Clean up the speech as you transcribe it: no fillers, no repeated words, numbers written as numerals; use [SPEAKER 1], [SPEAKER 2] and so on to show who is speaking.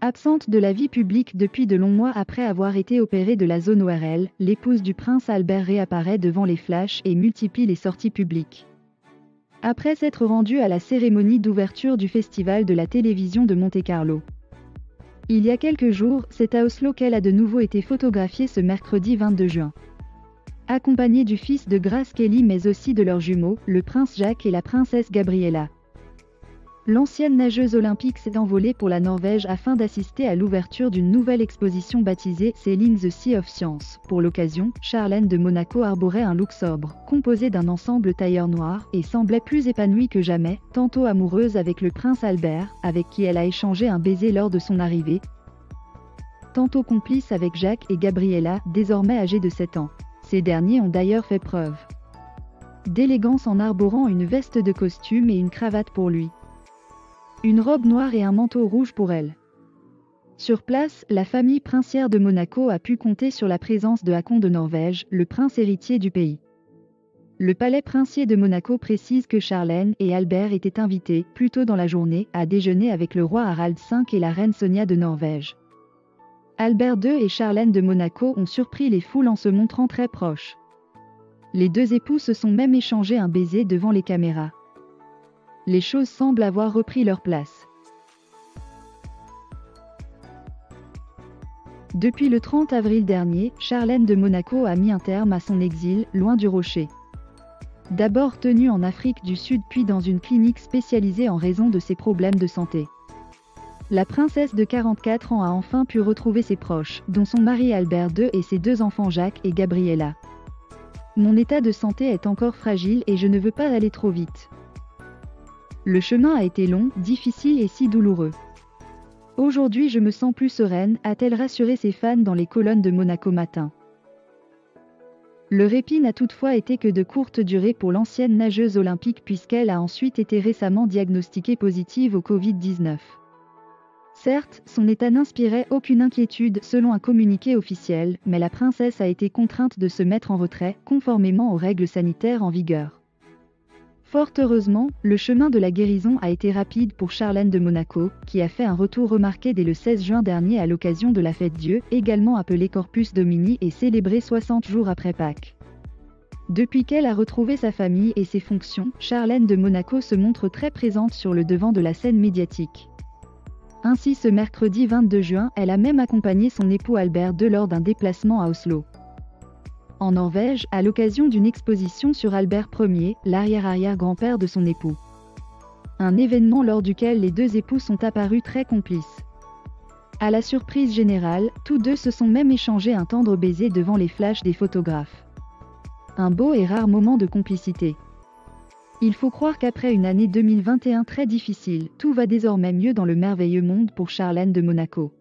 [SPEAKER 1] Absente de la vie publique depuis de longs mois après avoir été opérée de la zone ORL, l'épouse du prince Albert réapparaît devant les flashs et multiplie les sorties publiques. Après s'être rendue à la cérémonie d'ouverture du Festival de la télévision de Monte-Carlo. Il y a quelques jours, c'est à Oslo qu'elle a de nouveau été photographiée ce mercredi 22 juin. Accompagnée du fils de Grace Kelly mais aussi de leurs jumeaux, le prince Jacques et la princesse Gabriella. L'ancienne nageuse olympique s'est envolée pour la Norvège afin d'assister à l'ouverture d'une nouvelle exposition baptisée Sailing the Sea of Science. Pour l'occasion, Charlène de Monaco arborait un look sobre, composé d'un ensemble tailleur noir, et semblait plus épanouie que jamais, tantôt amoureuse avec le prince Albert, avec qui elle a échangé un baiser lors de son arrivée, tantôt complice avec Jacques et Gabriella, désormais âgés de 7 ans. Ces derniers ont d'ailleurs fait preuve d'élégance en arborant une veste de costume et une cravate pour lui. Une robe noire et un manteau rouge pour elle. Sur place, la famille princière de Monaco a pu compter sur la présence de Haakon de Norvège, le prince héritier du pays. Le palais princier de Monaco précise que Charlène et Albert étaient invités, plus tôt dans la journée, à déjeuner avec le roi Harald V et la reine Sonia de Norvège. Albert II et Charlène de Monaco ont surpris les foules en se montrant très proches. Les deux époux se sont même échangé un baiser devant les caméras. Les choses semblent avoir repris leur place. Depuis le 30 avril dernier, Charlène de Monaco a mis un terme à son exil, loin du rocher. D'abord tenue en Afrique du Sud puis dans une clinique spécialisée en raison de ses problèmes de santé. La princesse de 44 ans a enfin pu retrouver ses proches, dont son mari Albert II et ses deux enfants Jacques et Gabriella. Mon état de santé est encore fragile et je ne veux pas aller trop vite. Le chemin a été long, difficile et si douloureux. Aujourd'hui je me sens plus sereine, a-t-elle rassuré ses fans dans les colonnes de Monaco Matin. Le répit n'a toutefois été que de courte durée pour l'ancienne nageuse olympique puisqu'elle a ensuite été récemment diagnostiquée positive au Covid-19. Certes, son état n'inspirait aucune inquiétude selon un communiqué officiel, mais la princesse a été contrainte de se mettre en retrait, conformément aux règles sanitaires en vigueur. Fort heureusement, le chemin de la guérison a été rapide pour Charlène de Monaco, qui a fait un retour remarqué dès le 16 juin dernier à l'occasion de la fête Dieu, également appelée Corpus Domini et célébrée 60 jours après Pâques. Depuis qu'elle a retrouvé sa famille et ses fonctions, Charlène de Monaco se montre très présente sur le devant de la scène médiatique. Ainsi ce mercredi 22 juin, elle a même accompagné son époux Albert II lors d'un déplacement à Oslo. En Norvège, à l'occasion d'une exposition sur Albert Ier, l'arrière-arrière-grand-père de son époux. Un événement lors duquel les deux époux sont apparus très complices. À la surprise générale, tous deux se sont même échangé un tendre baiser devant les flashs des photographes. Un beau et rare moment de complicité. Il faut croire qu'après une année 2021 très difficile, tout va désormais mieux dans le merveilleux monde pour Charlène de Monaco.